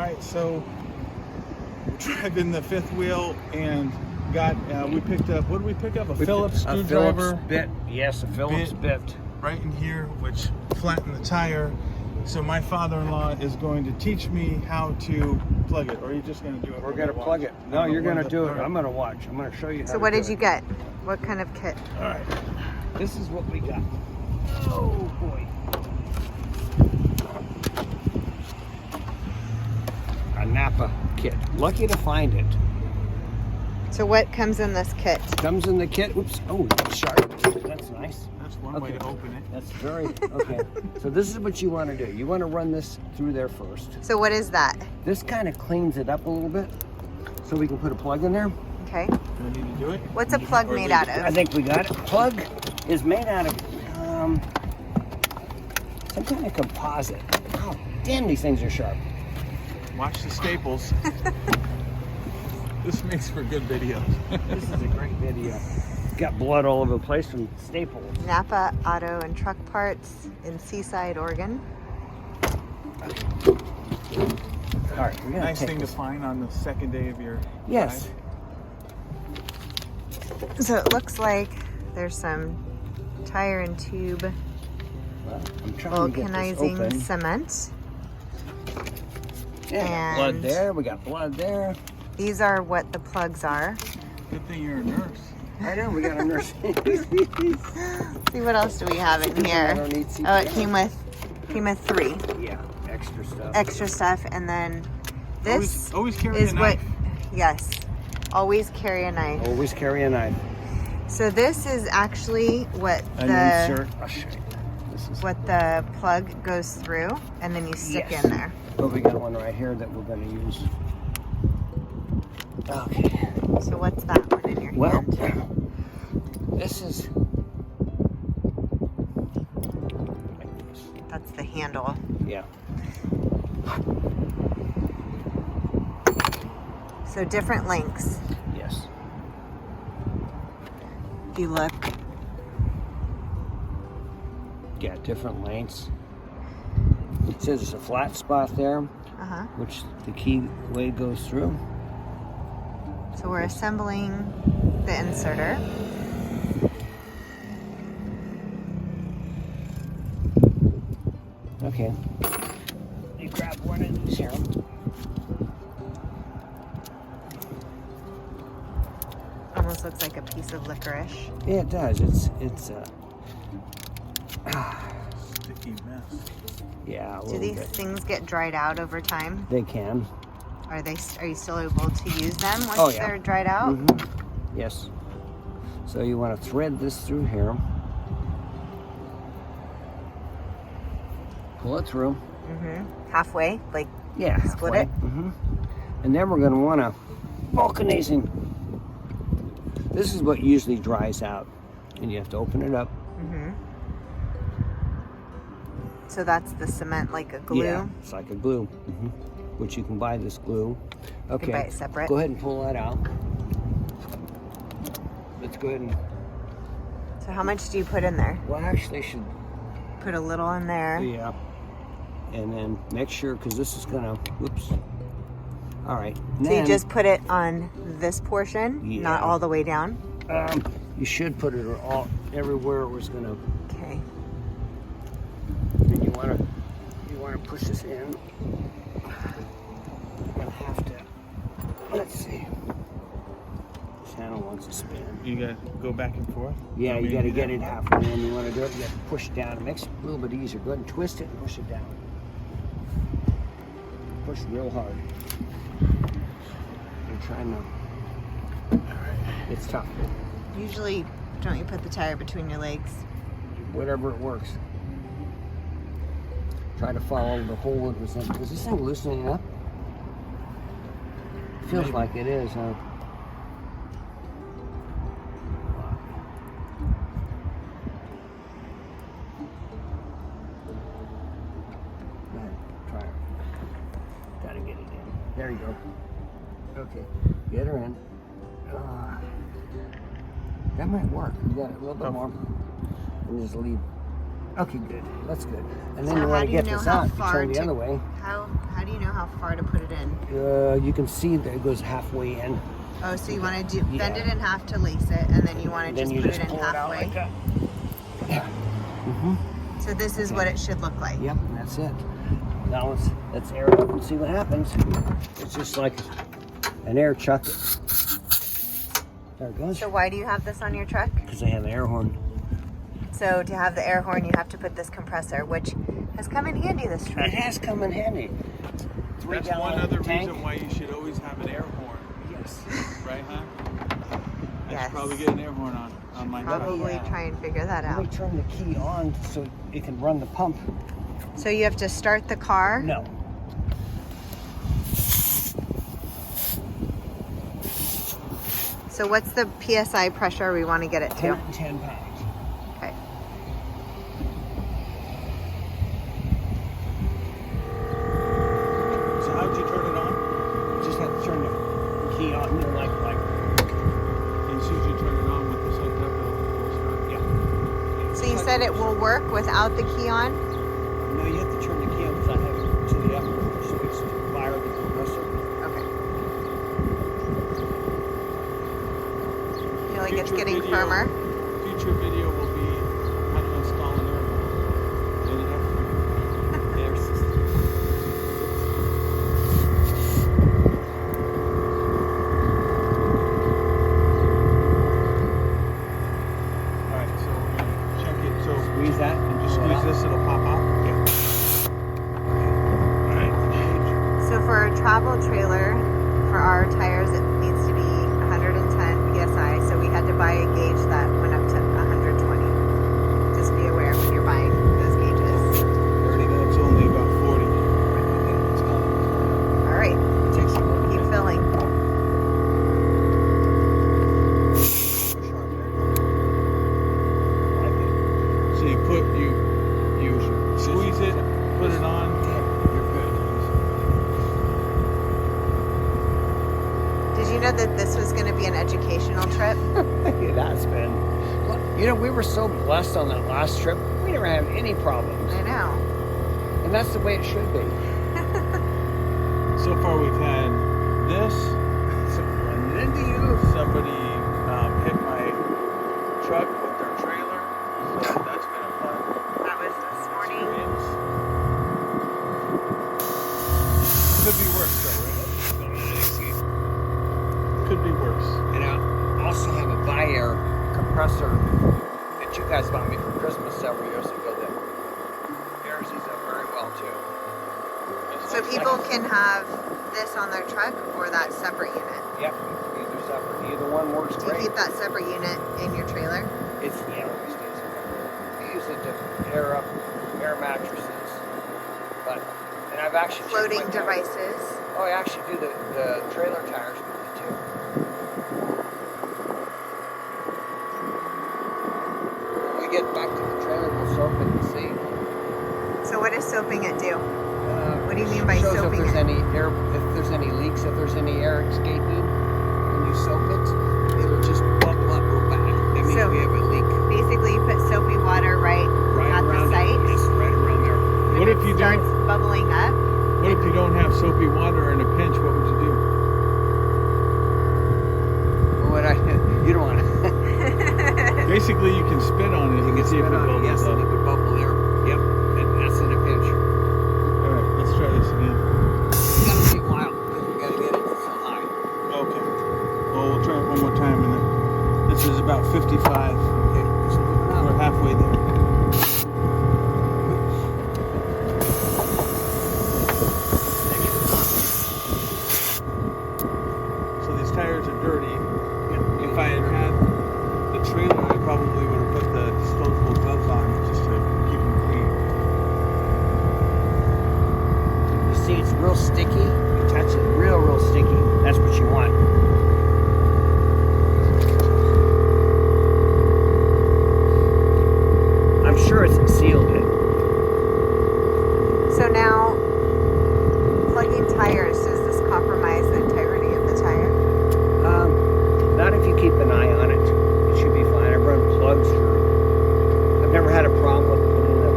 right, so we're driving the fifth wheel and got, we picked up, what did we pick up? A Phillips screwdriver. Phillips bit, yes, a Phillips bit. Right in here, which flattened the tire. So my father-in-law is going to teach me how to plug it, or are you just going to do it? We're going to plug it. No, you're going to do it. I'm going to watch. I'm going to show you how So what did you get? What kind of kit? All right. This is what we got. Oh, boy. A Napa kit. Lucky to find it. So what comes in this kit? Comes in the kit. Oops. Oh, that's sharp. That's nice. That's one way to open it. That's very, okay. So this is what you want to do. You want to run this through there first. So what is that? This kind of cleans it up a little bit so we can put a plug in there. Okay. Do I need to do it? What's a plug made out of? I think we got it. Plug is made out of some kind of composite. Oh, damn, these things are sharp. Watch the staples. This makes for good videos. This is a great video. Got blood all over the place from staples. Napa Auto and Truck Parts in Seaside, Oregon. All right, we're gonna Nice thing to find on the second day of your yes. ride. So it looks like there's some tire and tube Well, I'm trying to get this vulcanizing open. cement. Yeah, blood there. We got blood there. These are what the plugs are. Good thing you're a nurse. I know, we got a nurse. See what else do we have in I here? don't need Oh, it CPR. came with 3 Yeah, extra stuff. extra stuff, and then this Always carry is a knife. yes, always carry a knife. Always carry a knife. So this is actually what An the insert. I'll show you. This is what the plug goes through, and then you stick Yes. in there. But we got one right here that we're going to use. Okay. So what's that one in your Well, hand? this is like this. That's the handle. Yeah. So different lengths. Yes. If you look, Yeah, different lengths. It says there's a flat spot there, which the keyway goes through. so we're assembling the inserter. Okay. You grab one of these here. Almost looks like a piece of licorice. Yeah, it does. It's Sticky mess. yeah. A Do little these bit. things get dried out over time? They can. Are you still able to use them once Oh, yeah. they're dried out? Yes. So you want to thread this through here. Pull it through. Halfway, like Yeah. split halfway. it. And then we're going to want to vulcanizing. This is what usually dries out, and you have to open it up. So that's the cement, like a glue. Yeah, it's like a glue, which you can buy this glue. Okay, buy it separate. Go ahead and pull that out. Let's go ahead and. So how much do you put in there? Well, actually, should. Put a little in there. Yeah. And then make sure, because this is gonna. Whoops. All right. So you just put it on this portion, not all the way down? You should put it all everywhere it was gonna. Okay. And you wanna push this in. You're gonna have to. Let's see. This handle wants to spin. You gotta go back and forth? Yeah, you gotta get it halfway in. You wanna do it, you have to push it down. It makes it a little bit easier. Go ahead and twist it and push it down. Push real hard. You're trying to. It's tough. Usually, don't you put the tire between your legs? Whatever it works. Try to follow the hole it was in. Is this thing loosening up? Feels like it is, huh? Go ahead, try it. Gotta get it in. There you go. Okay, get her in. That might work. You got it a little bit more. And just leave. Okay, good. That's good. And then So you how want do to you get know this how out, you far turn the to- other way. How do you know how far to put it in? You can see that it goes halfway in. Oh, so you want to bend Yeah. it in half to lace it, and then you want to Then just you put just it in pull it out halfway. like that. Yeah. Mm-hmm. So this is what it should look like. Yep, that's it. Now let's air it up and see what happens. It's just like an air chuck. There it goes. So why do you have this on your truck? Because I have an air horn. So to have the air horn, you have to put this compressor, which has come in handy this trip. It has come in handy. That's one other reason why you should always have an air horn. Yes. Right, huh? I Yes. should probably get an air horn on my truck. Probably Yeah. try and figure that Let me out. turn the key on so it can run the pump. So you have to start the car. No. So what's the PSI pressure we want to get it to? 110 pounds. Okay. So how'd you turn it on? You just have to turn the key on, like. And as soon as you turn it on with this hooked up, it'll start. Yeah. So you said it will work without the key on? No, you have to turn the key on because I have it to the upper switch to fire the compressor. Okay. Feel like it's Future getting video. firmer. Future video will be how to install an air horn in an airplane. There's Alright, so we're gonna check it. So squeeze that and just pull it squeeze out. this, it'll pop out. Yeah. Alright. So for a travel trailer, for our tires, it needs to be 110 PSI. So we had to buy a gauge that went up to 120. Just be aware when you're buying those gauges. It's only about 40. All right, Takes a little keep bit. filling. Push hard there. Like it. So you squeeze it, put it on. You're good. Did you know that this was going to be an educational trip? It has been. Look, you know, we were so blessed on that last trip. We never had any problems. I know. And that's the way it should be. So far we've had this. So running into you. Somebody hit my truck with their trailer. So that's been a fun That was this morning. experience. Could be worse though, right? Could be worse. And I also have a Viair compressor that you guys bought me for Christmas several years ago that bears these up very well too. So people can have this on their truck or that separate unit. Yep, either separate. Either one works Do you great. keep that separate unit in your trailer? It's, yeah, it always stays in there. We use it to air up air mattresses. But, and I've actually checked Floating my tires. devices. Oh, I actually do the trailer tires with it too. When we get back to the trailer, we'll soap it and see. So what does soaping it do? What do you mean by shows soaping if there's it? any air, if there's any leaks, if there's any air escaping. When you soap it, it'll just bubble up real bad. That means So- we have a leak Basically, you put soapy water right at the around site. it. Yes, right around there. What if you starts don't? bubbling up. What if you don't have soapy water in a pinch? What would you do? What you don't want to. Basically, you can spit on it You and can see if spit it on it, bubbles yes, up. and it would bubble there. Yep, and that's in a pinch. All right, let's try this again. It's gonna take a while because we gotta get it so high. Okay. Well, we'll try it one more time, and then this is about 55. Okay, just move it up. We're halfway there. So these tires are dirty. If I had had the trailer, I probably would have put the disposable gloves on just to keep them clean. You see, it's real sticky. You touch it, real sticky. That's what you want. I'm sure it's sealed it. So now, plugging tires, does this compromise the integrity of the tire? Not if you keep an eye on it. It should be fine. I've run plugs for. I've never had a problem with putting the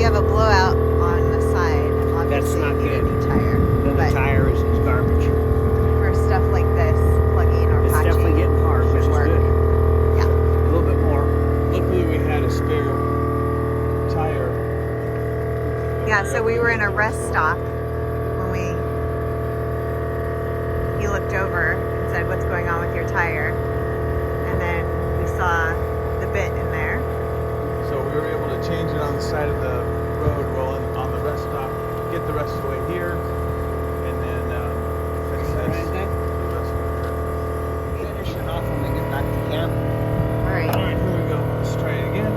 you have a blowout on the side, obviously not you need a good. new tire. Then the But tire is garbage. for stuff like this, plugging or It's patching, definitely getting hard, which is should work. good. Yeah. A little bit more. Luckily, we had a spare tire. Yeah, so we were in a rest stop when he looked over and said, "What's going on with your tire?" And then we saw the bit in there. So we were able to change it on the side of the road, roll in on the rest stop, get the rest of the way here, and then fix this. The rest of the trip. Finish it off when we get back to camp. All right. All right, here we go. Let's try it again.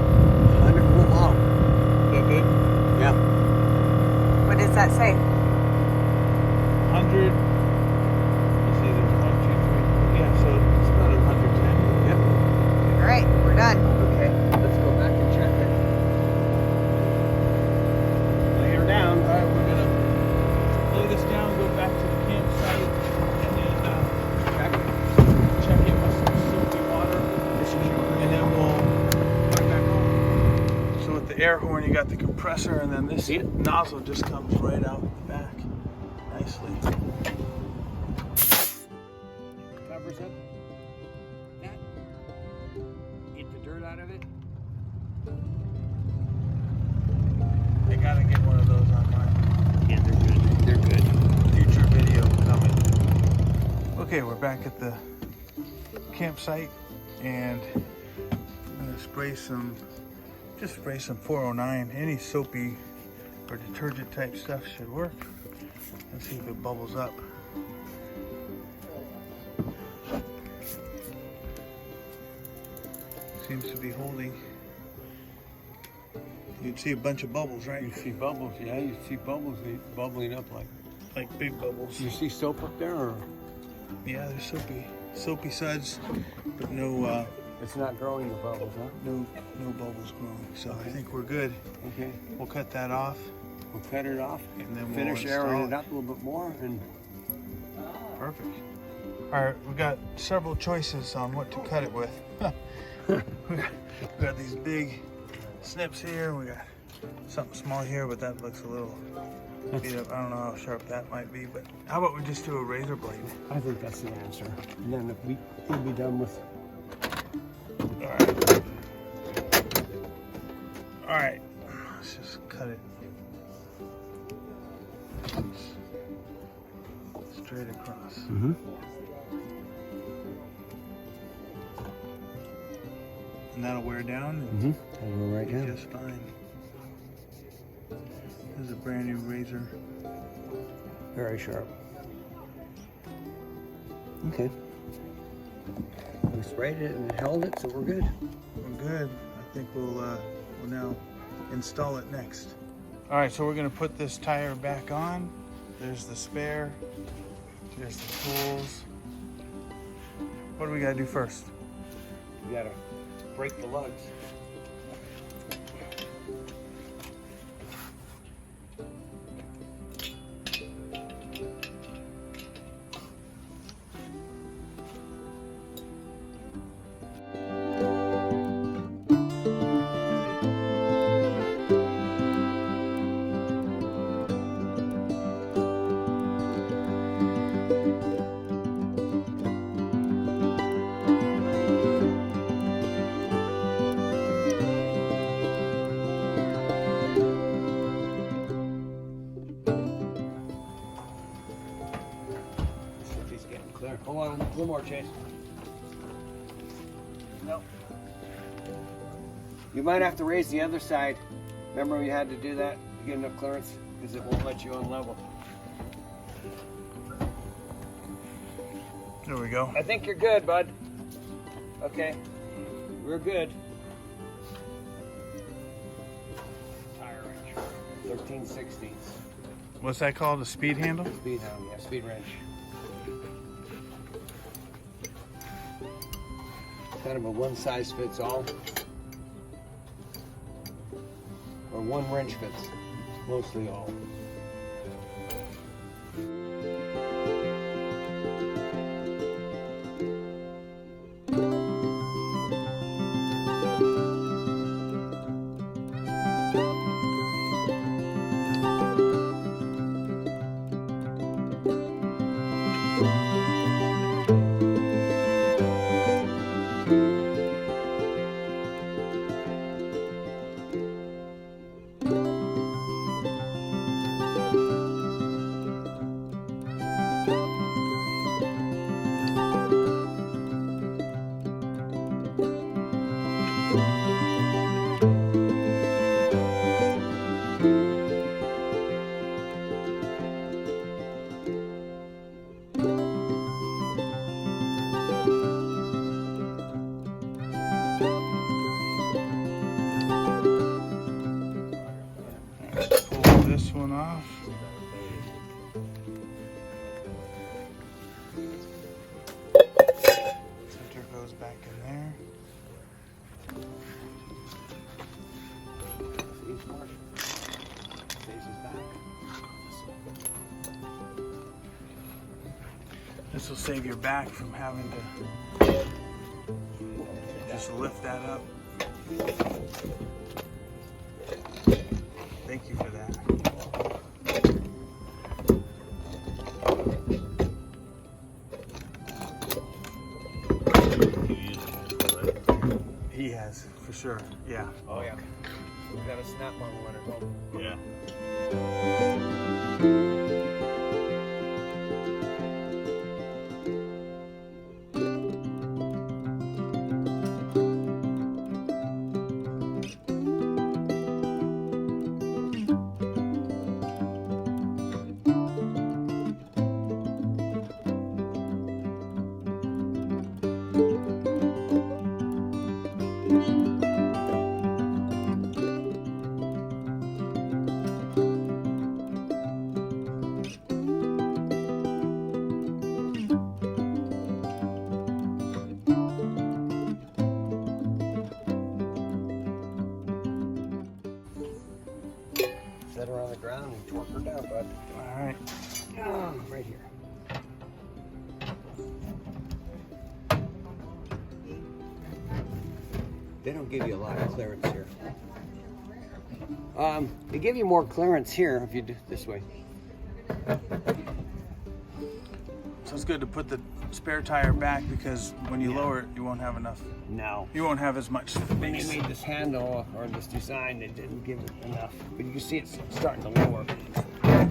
Wow. Is that good? Yeah. What does that say? 100. Let's see, there's 1, 2, 3. Yeah, so it's about 110. Yep. All right, we're done. Okay. Let's go back and check it. Lay her down. All right, we're gonna lay this down, go back to the campsite, and then check it with some soapy water, and then we'll put it back on. So with the air horn, you got the compressor, and then this nozzle just comes right out the back, nicely. Covers up. That. Get the dirt out of it. I gotta get one of those on mine. Yeah, they're good. They're good. Future video coming. Okay, we're back at the campsite, and I'm gonna spray some 409. Any soapy or detergent type stuff should work. Let's see if it bubbles up. Seems to be holding. You'd see a bunch of bubbles, right? You see bubbles, yeah. You see bubbles bubbling up like. Like big bubbles. You see soap up there, or Yeah, there's soapy suds, but no it's not growing the bubbles, huh? no bubbles growing. So I think we're good. Okay. We'll cut that off, We'll cut it off. and then we'll Finish install airing it. it up a little bit more, and Perfect. All right, we got several choices on what to cut it with. we got these big snips here. We got something small here, but that looks a little beat up. I don't know how sharp that might be, but how about we just do a razor blade? I think that's the answer. And then we'll be done with. All right. All right. Let's just cut it straight across. Mm-hmm. And that'll wear down and Mm-hmm. And we're right be down. just fine. This is a brand new razor. Very sharp. Okay. We sprayed it and held it, so we're good. We're good. I think we'll now install it next. All right, so we're gonna put this tire back on. There's the spare. There's the tools. What do we gotta do first? You gotta break the lugs. There. Hold on, a little more, Chase. No. You might have to raise the other side. Remember we had to do that to get enough clearance? Because it won't let you on level. There we go. I think you're good, bud. Okay. We're good. Tire wrench. 13/16. What's that called? A speed handle? Speed hound, yeah, speed wrench. Kind of a one size fits all. Or one wrench fits mostly all. This will save your back from having to just lift that up. Thank you for that. He has, for sure. Yeah. Oh yeah. We got a snap-on one at home. Yeah. Set her on the ground and torque her down, bud. All right. Oh, right here. They don't give you a lot of clearance here. They give you more clearance here if you do it this way. So it's good to put the spare tire back because when you lower it, you won't have enough. No. You won't have as much When they space. made this handle or this design, they didn't give it enough. But you can see it's starting to lower. I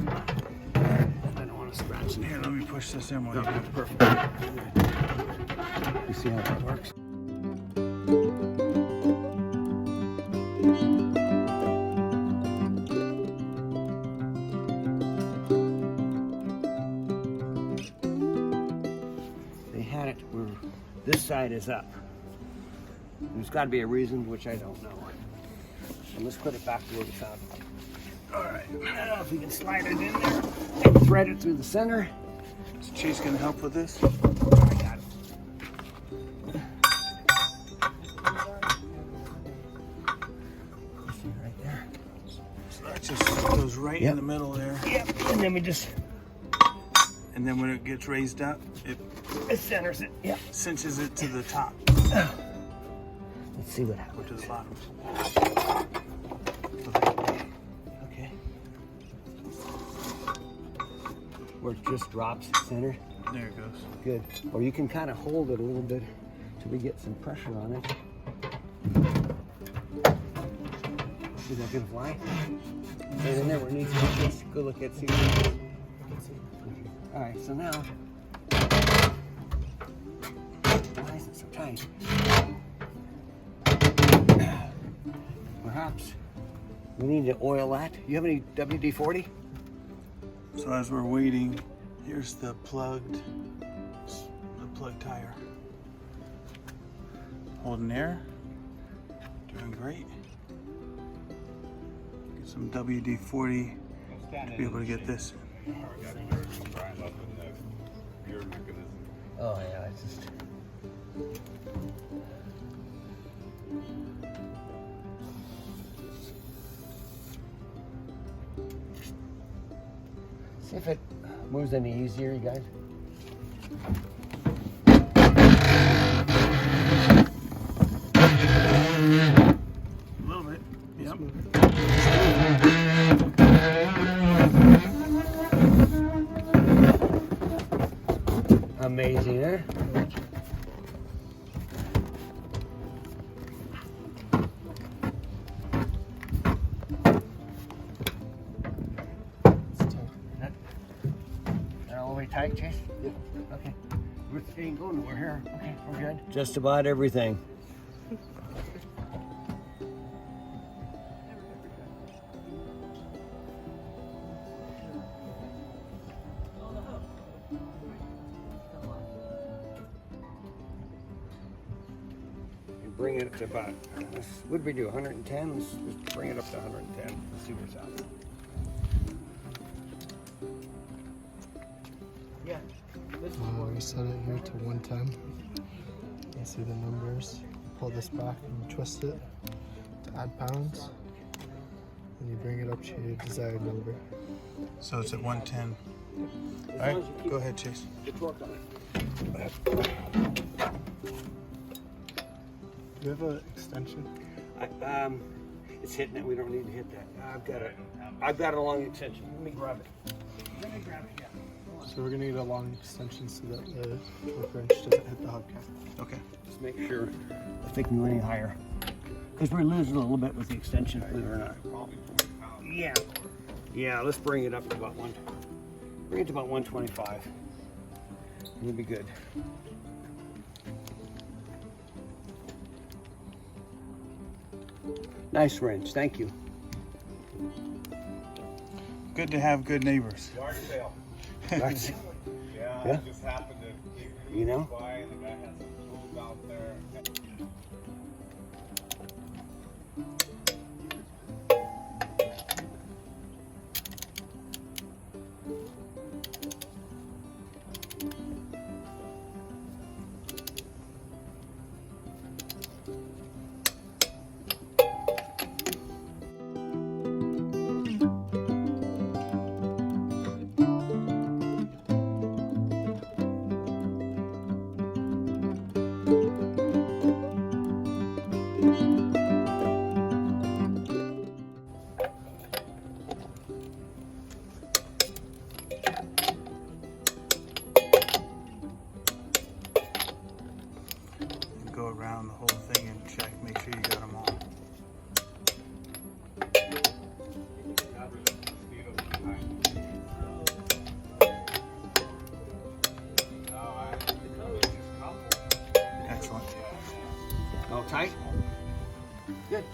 don't want to scratch it. Here, let me push this in with No, you. perfect. You see how that works? They had it where this side is up. There's got to be a reason, which I don't know. So let's put it back to where we found it. All right. Now, if we can slide it in there and thread it through the center. Is Chase going to help with this? I got it. See right there. So that just goes right in the middle there. Yep. And then we just And then when it gets raised up, it centers it. Yep. cinches it to the top Let's see what or happens. to the bottom. Okay. Where it just drops center. There it goes. Good. Or you can kind of hold it a little bit till we get some pressure on it. Is that gonna fly? Right in there where it needs to be. Just go look at see what it is. All right, so now, why is it so tight? Perhaps we need to oil that. You have any WD-40? So as we're waiting, here's the plug tire. Holding air. Doing great. Get some WD-40 to be able to get this. Oh yeah, it's just. See if it moves any easier, you guys. A little bit. Yep. Amazing, eh? They're all the way tight, Chase? Yep. Okay. We're ain't going nowhere here. Okay, we're good. Just about everything. Bring it up to about, what did we do, 110? Let's bring it up to 110. Let's see what's out. Yeah. We set it here to 110. You see the numbers. Pull this back and twist it to add pounds. And you bring it up to your desired number. So it's at 110. As All right, long as you keep go ahead, Chase. the torque on it. Do you have an extension? It's hitting it. We don't need to hit that. I've got a long extension. Let me grab it. So we're gonna need a long extension so that the torque wrench doesn't hit the hubcap. Okay. Just make sure if they can go any higher. Because we're losing a little bit with the extension, believe it or not. Yeah. Yeah, let's bring it up to about 125. We'll be good. Nice wrench, thank you. Good to have good neighbors. Yard sale. That's, Yeah, Yeah. I just happened to keep You know? by and the guy had some tools out there. Go around the whole thing and check, make sure you got them all. Excellent. all tight? Good.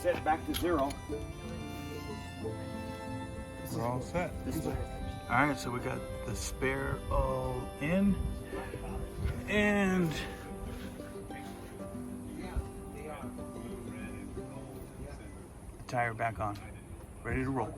Set back to 0. We're all set. This way. All right, so we got the spare all in, and tire back on, ready to roll.